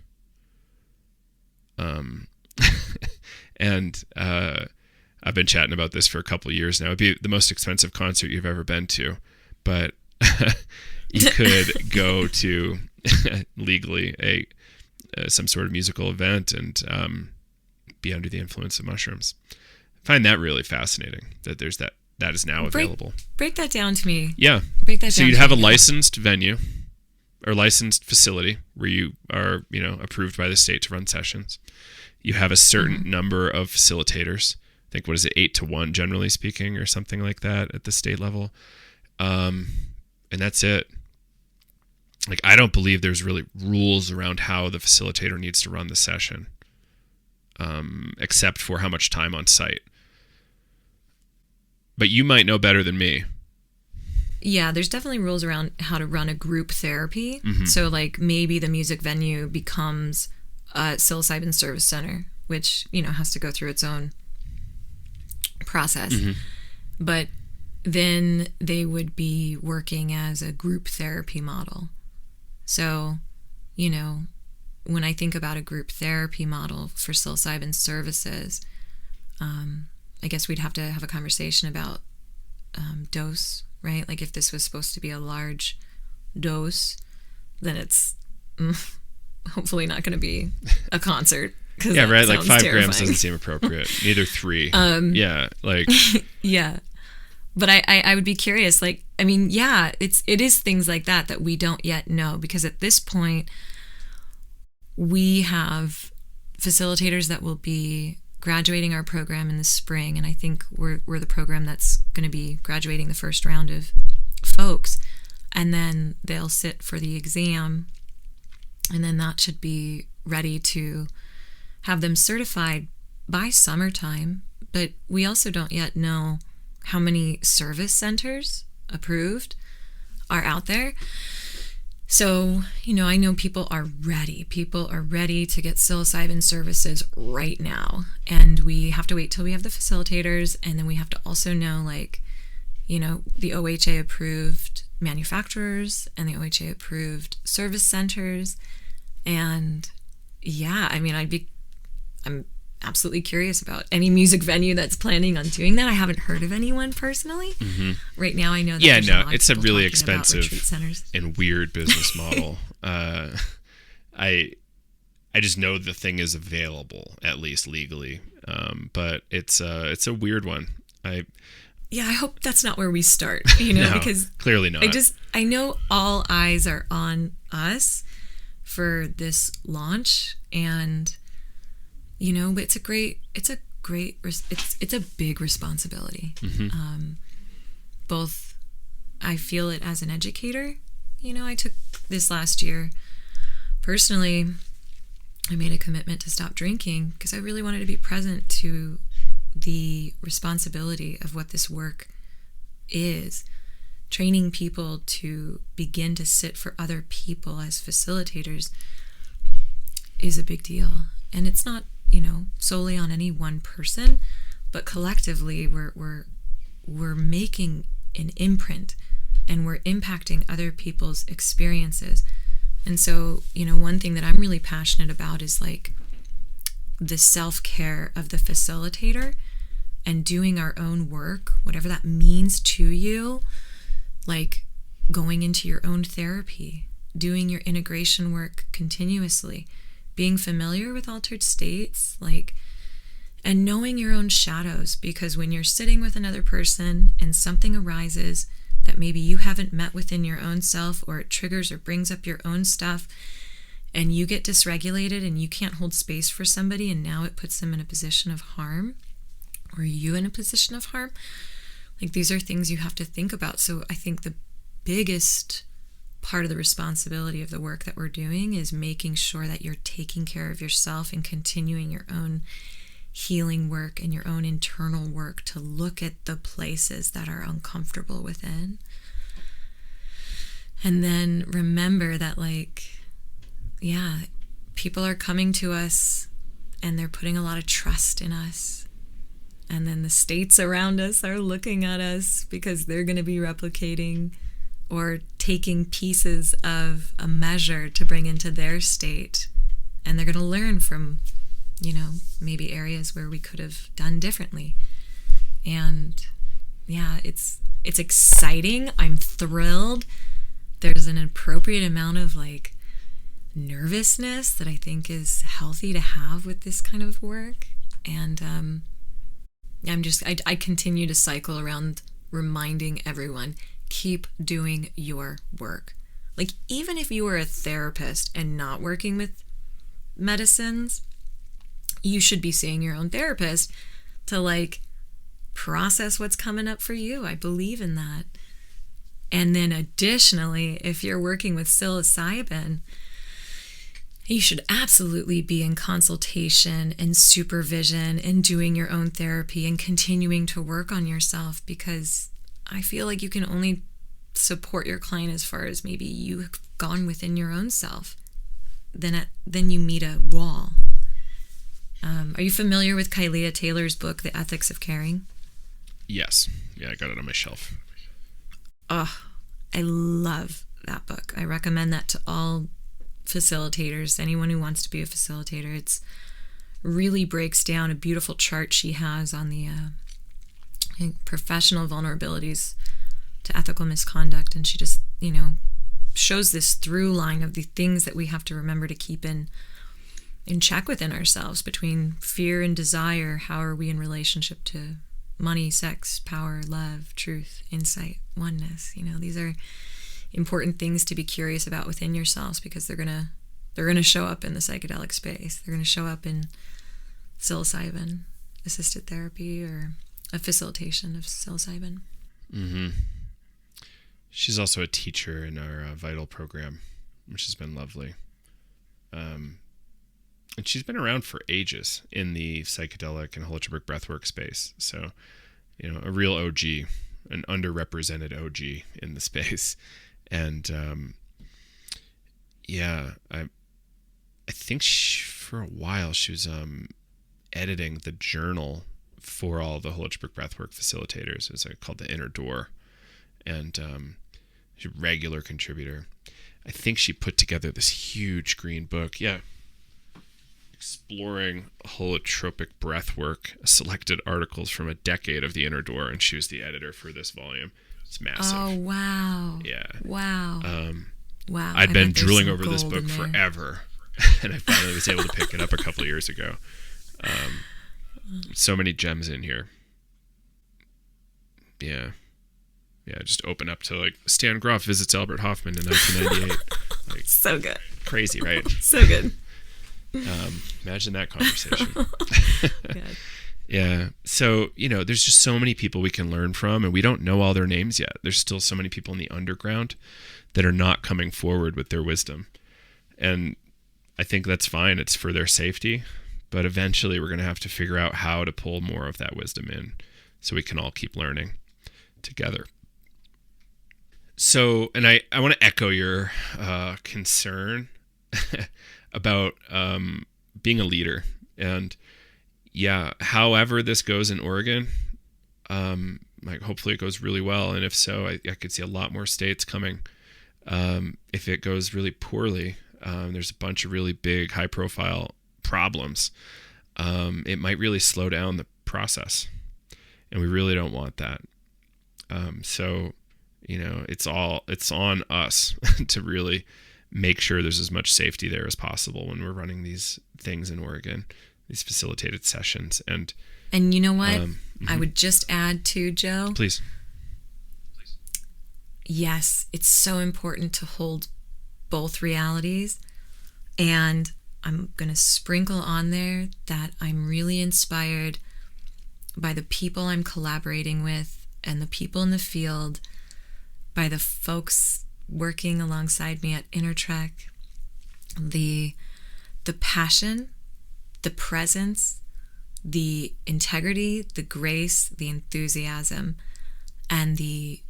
And I've been chatting about this for a couple of years now. It'd be the most expensive concert you've ever been to, but you could go to legally some sort of musical event and be under the influence of mushrooms. I find that really fascinating that there's that is now available. Break that down to me. Yeah. Break that down. So you'd have a licensed venue or licensed facility where you are, approved by the state to run sessions. You have a certain number of facilitators. I think, 8-1, generally speaking, or something like that at the state level. And that's it. Like, I don't believe there's really rules around how the facilitator needs to run the session, except for how much time on site. But you might know better than me. Yeah, there's definitely rules around how to run a group therapy. Mm-hmm. So, like, maybe the music venue becomes a psilocybin service center, which, has to go through its own process. Mm-hmm. But then they would be working as a group therapy model. So, when I think about a group therapy model for psilocybin services, I guess we'd have to have a conversation about dose, right? Like, if this was supposed to be a large dose, then it's hopefully not going to be a concert. Yeah, right. Like 5 terrifying. grams doesn't seem appropriate. Neither 3. Yeah, like. Yeah. But I would be curious, like, I mean, yeah, it is things like that we don't yet know, because at this point we have facilitators that will be graduating our program in the spring, and I think we're the program that's going to be graduating the first round of folks, and then they'll sit for the exam, and then that should be ready to have them certified by summertime. But we also don't yet know how many service centers approved are out there. So, I know people are ready. People are ready to get psilocybin services right now. And we have to wait till we have the facilitators. And then we have to also know, like, the OHA approved manufacturers and the OHA approved service centers. And yeah, I mean, I'm absolutely curious about any music venue that's planning on doing that. I haven't heard of anyone personally. Mm-hmm. Right now, I know that it's a really expensive and weird business model. I just know the thing is available, at least legally, but it's a weird one. I hope that's not where we start. No, because clearly not. I know all eyes are on us for this launch, and but it's a big responsibility. Mm-hmm. Both, I feel it as an educator. I took this last year personally. I made a commitment to stop drinking because I really wanted to be present to the responsibility of what this work is. Training people to begin to sit for other people as facilitators is a big deal. And it's not, solely on any one person, but collectively we're making an imprint and we're impacting other people's experiences. And so, one thing that I'm really passionate about is like the self-care of the facilitator and doing our own work, whatever that means to you, like going into your own therapy, doing your integration work continuously, being familiar with altered states, and knowing your own shadows, because when you're sitting with another person and something arises that maybe you haven't met within your own self, or it triggers or brings up your own stuff, and you get dysregulated and you can't hold space for somebody, and now it puts them in a position of harm, or you in a position of harm, these are things you have to think about. So I think the biggest part of the responsibility of the work that we're doing is making sure that you're taking care of yourself and continuing your own healing work and your own internal work to look at the places that are uncomfortable within. And then remember that, like, yeah, people are coming to us and they're putting a lot of trust in us. And then the states around us are looking at us because they're going to be replicating or taking pieces of a measure to bring into their state. And they're going to learn from, you know, maybe areas where we could have done differently. And yeah, it's exciting. I'm thrilled. There's an appropriate amount of like nervousness that I think is healthy to have with this kind of work. And I continue to cycle around reminding everyone, keep doing your work. Like, even if you were a therapist and not working with medicines, you should be seeing your own therapist to like process what's coming up for you. I believe in that. And then additionally, if you're working with psilocybin, you should absolutely be in consultation and supervision and doing your own therapy and continuing to work on yourself, because I feel like you can only support your client as far as maybe you've gone within your own self. Then you meet a wall. Are you familiar with Kailea Taylor's book, The Ethics of Caring? Yes. Yeah, I got it on my shelf. Oh, I love that book. I recommend that to all facilitators, anyone who wants to be a facilitator. It's really breaks down a beautiful chart she has on the professional vulnerabilities to ethical misconduct, and she just, you know, shows this through line of the things that we have to remember to keep in check within ourselves, between fear and desire. How are we in relationship to money, sex, power, love, truth, insight, oneness? You know, these are important things to be curious about within yourselves, because they're gonna show up in the psychedelic space. They're gonna show up in psilocybin assisted therapy or a facilitation of psilocybin. Mm-hmm. She's also a teacher in our Vital program, which has been lovely. And she's been around for ages in the psychedelic and holotropic breathwork space. So, you know, a real OG, an underrepresented OG in the space. And I think for a while she was editing the journal for all the holotropic breathwork facilitators. It was called The Inner Door, and she's a regular contributor. I think she put together this huge green book, exploring holotropic breathwork, selected articles from a decade of The Inner Door, and she was the editor for this volume. It's massive. Oh, wow. Yeah. Wow. Wow. I'd been drooling over this book forever, and I finally was able to pick it up a couple of years ago. So many gems in here. Yeah, just open up to like Stan Groff visits Albert Hoffman in 1998. Like, so good. Crazy, right? So good. Imagine that conversation. Yeah. So, you know, there's just so many people we can learn from, and we don't know all their names yet. There's still so many people in the underground that are not coming forward with their wisdom. And I think that's fine. It's for their safety. But eventually we're going to have to figure out how to pull more of that wisdom in so we can all keep learning together. So, and I want to echo your concern about being a leader. And yeah, however this goes in Oregon, like hopefully it goes really well. And if so, I could see a lot more states coming. If it goes really poorly, there's a bunch of really big, high-profile problems. It might really slow down the process, and we really don't want that. So, you know, it's on us to really make sure there's as much safety there as possible when we're running these things in Oregon, these facilitated sessions. And you know what? I would just add to, Joe. Please. Yes, it's so important to hold both realities. And I'm going to sprinkle on there that I'm really inspired by the people I'm collaborating with and the people in the field, by the folks working alongside me at InnerTrek, the passion, the presence, the integrity, the grace, the enthusiasm, and the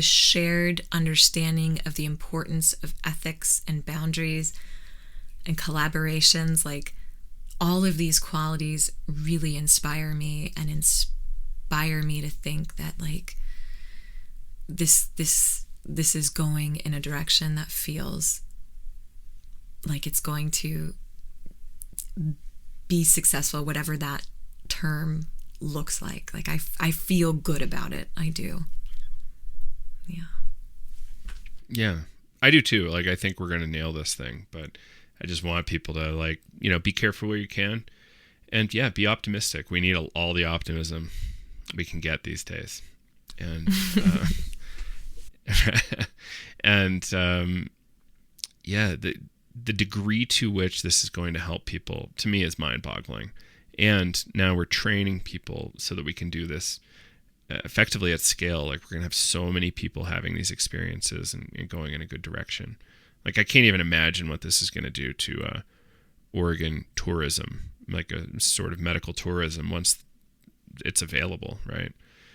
shared understanding of the importance of ethics and boundaries and collaborations, like all of these qualities really inspire me and inspire me to think that like this is going in a direction that feels like it's going to be successful, whatever that term looks like. Like I feel good about it. I do. Yeah. Yeah, I do too. Like, I think we're going to nail this thing, but I just want people to, like, you know, be careful where you can, and yeah, be optimistic. We need all the optimism we can get these days. And, yeah, the degree to which this is going to help people, to me, is mind-boggling. And now we're training people so that we can do this effectively at scale. Like, we're going to have so many people having these experiences and going in a good direction. Like, I can't even imagine what this is going to do to Oregon tourism, like a sort of medical tourism once it's available, right?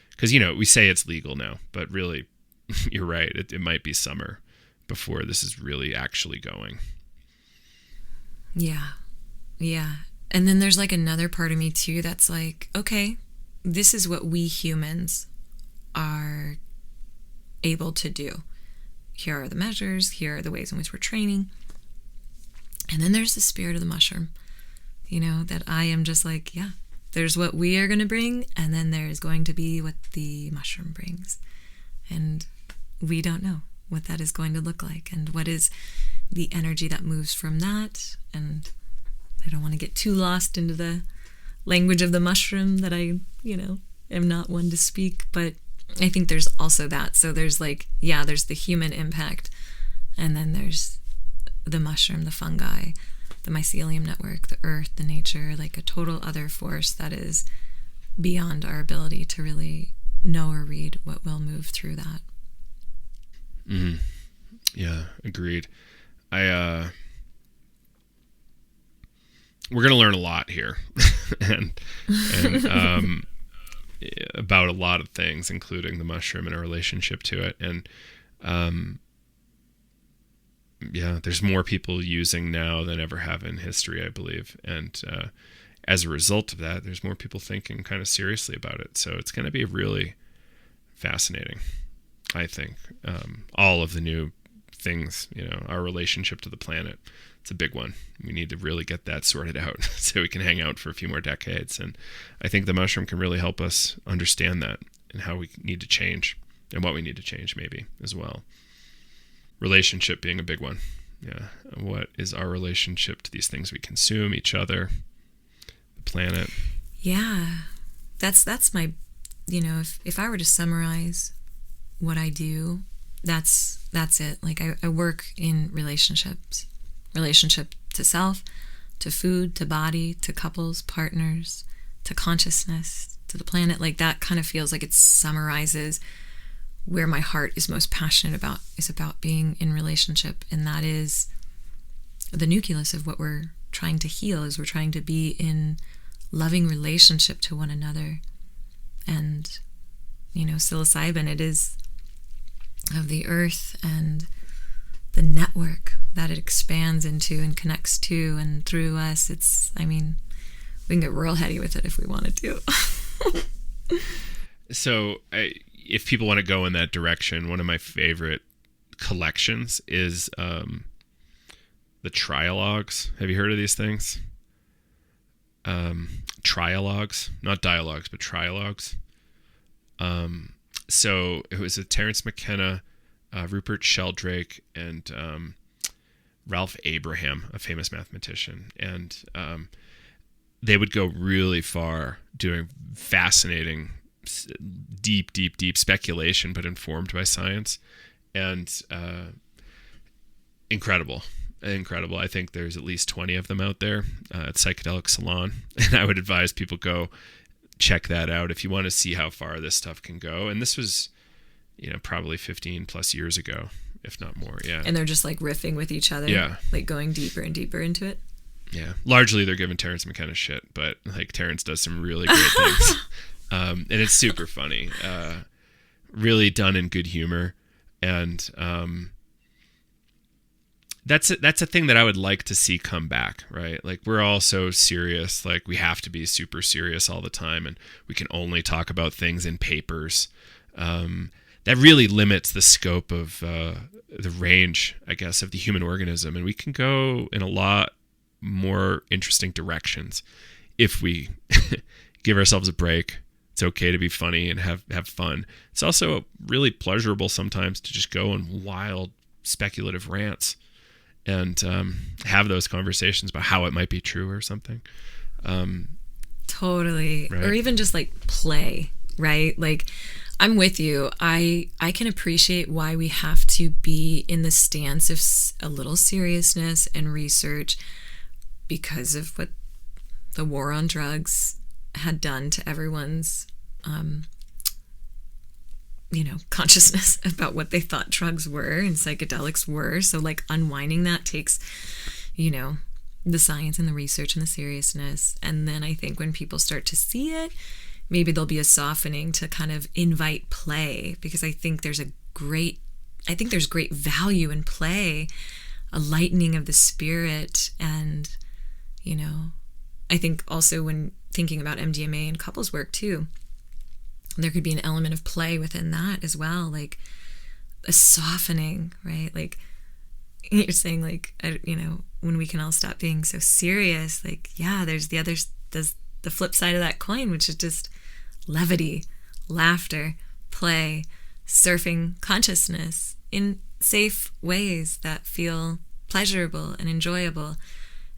Because, you know, we say it's legal now, but really, you're right. It might be summer before this is really actually going. Yeah. Yeah. And then there's like another part of me too that's like, okay, this is what we humans are able to do. Here are the measures, here are the ways in which we're training. And then there's the spirit of the mushroom, you know, that I am just like, yeah, there's what we are going to bring, and then there's going to be what the mushroom brings. And we don't know what that is going to look like and what is the energy that moves from that. And I don't want to get too lost into the language of the mushroom that I, you know, am not one to speak, but I think there's also that. So there's like, yeah, there's the human impact, and then there's the mushroom, the fungi, the mycelium network, the earth, the nature, like a total other force that is beyond our ability to really know or read what will move through that. Mm-hmm. Yeah, agreed. We're going to learn a lot here and about a lot of things, including the mushroom and our relationship to it. And yeah, there's more people using now than ever have in history, I believe. And as a result of that, there's more people thinking kind of seriously about it. So it's going to be really fascinating, I think. All of the new things, you know, our relationship to the planet, it's a big one. We need to really get that sorted out so we can hang out for a few more decades. And I think the mushroom can really help us understand that and how we need to change and what we need to change maybe as well. Relationship being a big one. Yeah. What is our relationship to these things we consume, each other, the planet? Yeah. That's my, you know, if I were to summarize what I do, that's it. Like I work in relationships, relationship to self, to food, to body, to couples, partners, to consciousness, to the planet. Like that kind of feels like it summarizes where my heart is most passionate about, is about being in relationship. And that is the nucleus of what we're trying to heal, is we're trying to be in loving relationship to one another. And, you know, psilocybin, it is of the earth and the network that it expands into and connects to and through us. It's, I mean, we can get real heady with it if we wanted to. So if people want to go in that direction, one of my favorite collections is the trialogues. Have you heard of these things? Trialogues, not dialogues, but trialogues. So it was a Terence McKenna, Rupert Sheldrake, and Ralph Abraham, a famous mathematician. And they would go really far doing fascinating, deep speculation, but informed by science. And incredible. I think there's at least 20 of them out there at Psychedelic Salon. And I would advise people go check that out if you want to see how far this stuff can go. And this was, you know, probably 15 plus years ago, if not more. Yeah. And they're just like riffing with each other. Yeah. Like going deeper and deeper into it. Yeah, largely they're giving Terrence McKenna shit, but like Terrence does some really great things, and it's super funny, really done in good humor, and that's a thing that I would like to see come back, right? Like we're all so serious, like we have to be super serious all the time, and we can only talk about things in papers. That really limits the scope of the range, I guess, of the human organism, and we can go in a lot more interesting directions if we give ourselves a break. It's okay to be funny and have fun. It's also really pleasurable sometimes to just go on wild speculative rants and have those conversations about how it might be true or something. Totally. Right? Or even just like play, right? Like I'm with you. I can appreciate why we have to be in the stance of a little seriousness and research because of what the war on drugs had done to everyone's, consciousness about what they thought drugs were and psychedelics were. So like unwinding that takes, the science and the research and the seriousness. And then I think when people start to see it, maybe there'll be a softening to kind of invite play, because I think there's great value in play, a lightening of the spirit. And, I think also when thinking about MDMA and couples work too, there could be an element of play within that as well, like a softening, right? Like you're saying, like, when we can all stop being so serious, like, yeah, there's the flip side of that coin, which is just levity, laughter, play, surfing consciousness in safe ways that feel pleasurable and enjoyable.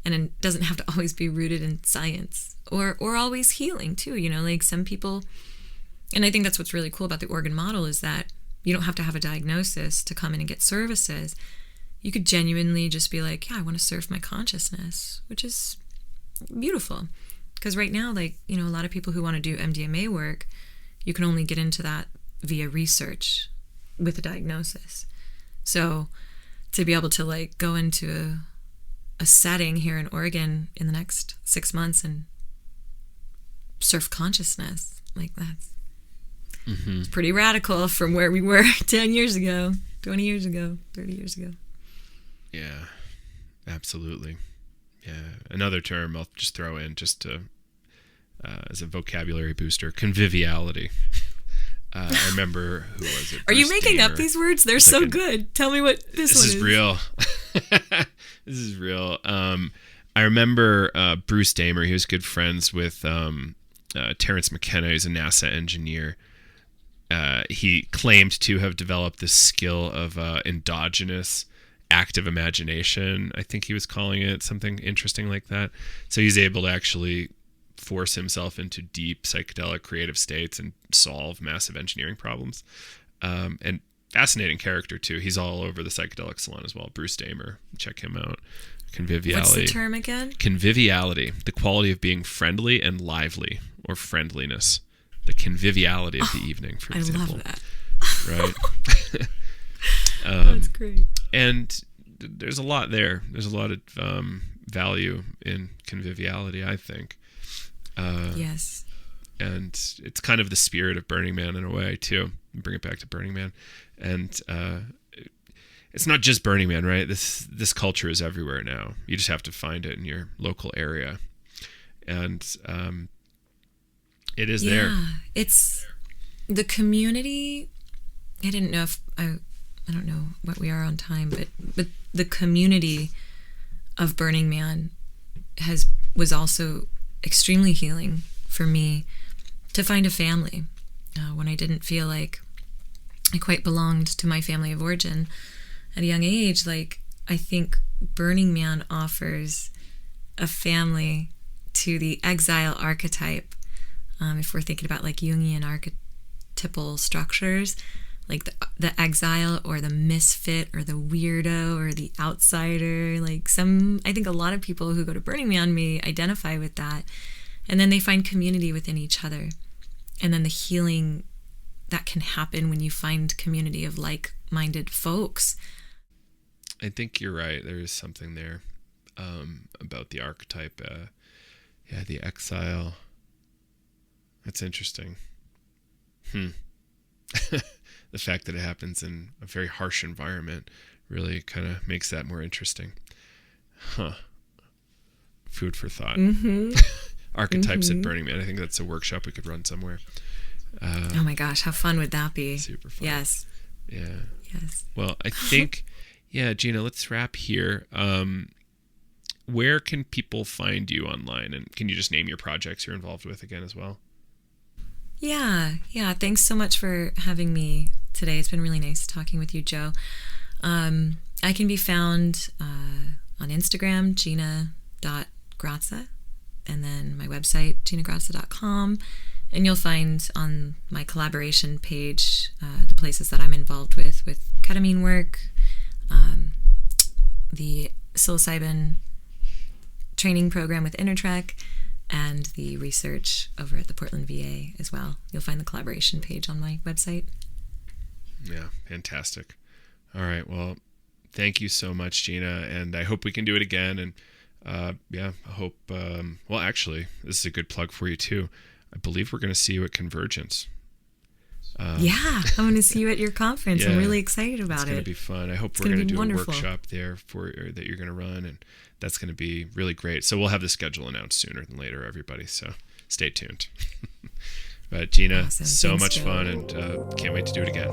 And it doesn't have to always be rooted in science or always healing too, like some people. And I think that's what's really cool about the organ model is that you don't have to have a diagnosis to come in and get services. You could genuinely just be like, yeah, I want to surf my consciousness, which is beautiful. Because right now, like, a lot of people who want to do MDMA work, you can only get into that via research with a diagnosis. So to be able to like go into a setting here in Oregon in the next 6 months and surf consciousness, like that's it's pretty radical from where we were 10 years ago, 20 years ago, 30 years ago. Yeah, absolutely. Yeah. Another term I'll just throw in just to as a vocabulary booster, conviviality. I remember, who was it? Are you making up these words? They're so good. Tell me what this one is. This is real. This is real. I remember Bruce Damer. He was good friends with Terrence McKenna, who's a NASA engineer. He claimed to have developed this skill of endogenous active imagination. I think he was calling it something interesting like that. So he's able to actually force himself into deep psychedelic creative states and solve massive engineering problems. And fascinating character too. He's all over the psychedelic salon as well. Bruce Damer, check him out. Conviviality. What's the term again? Conviviality, the quality of being friendly and lively, or friendliness. The conviviality of the evening, for example. I love that. Right? That's great. And there's a lot there. There's a lot of value in conviviality, I think. Yes. And it's kind of the spirit of Burning Man in a way, too. Bring it back to Burning Man. And it's not just Burning Man, right? This culture is everywhere now. You just have to find it in your local area. And it is there. Yeah, it's the community. I didn't know if I don't know what we are on time, but the community of Burning Man was also extremely healing for me to find a family when I didn't feel like I quite belonged to my family of origin at a young age. Like, I think Burning Man offers a family to the exile archetype. If we're thinking about like Jungian archetypal structures, like the exile or the misfit or the weirdo or the outsider, I think a lot of people who go to Burning Man may identify with that. And then they find community within each other. And then the healing that can happen when you find community of like-minded folks. I think you're right. There is something there. about the archetype. The exile. That's interesting. The fact that it happens in a very harsh environment really kind of makes that more interesting. Food for thought. Archetypes at Burning Man. I think that's a workshop we could run somewhere. Oh my gosh, how fun would that be? Super fun. Yes. Yeah. Yes. Well, I think, Gina, let's wrap here. Where can people find you online? And can you just name your projects you're involved with again as well? Yeah. Thanks so much for having me today. It's been really nice talking with you, Joe. I can be found on Instagram, gina.gratza, and then my website, ginagratza.com. And you'll find on my collaboration page the places that I'm involved with ketamine work, the psilocybin training program with Intertrek, and the research over at the Portland VA as well. You'll find the collaboration page on my website. Yeah, fantastic. All right, well, thank you so much, Gina, and I hope we can do it again. And I hope, well, actually, this is a good plug for you too. I believe we're going to see you at Convergence. I'm going to see you at your conference. I'm really excited about it. It's going to be fun. I hope we're going to do a workshop there that you're going to run, and that's going to be really great. So we'll have the schedule announced sooner than later, everybody. So stay tuned. But Gina, awesome. So much fun, and can't wait to do it again.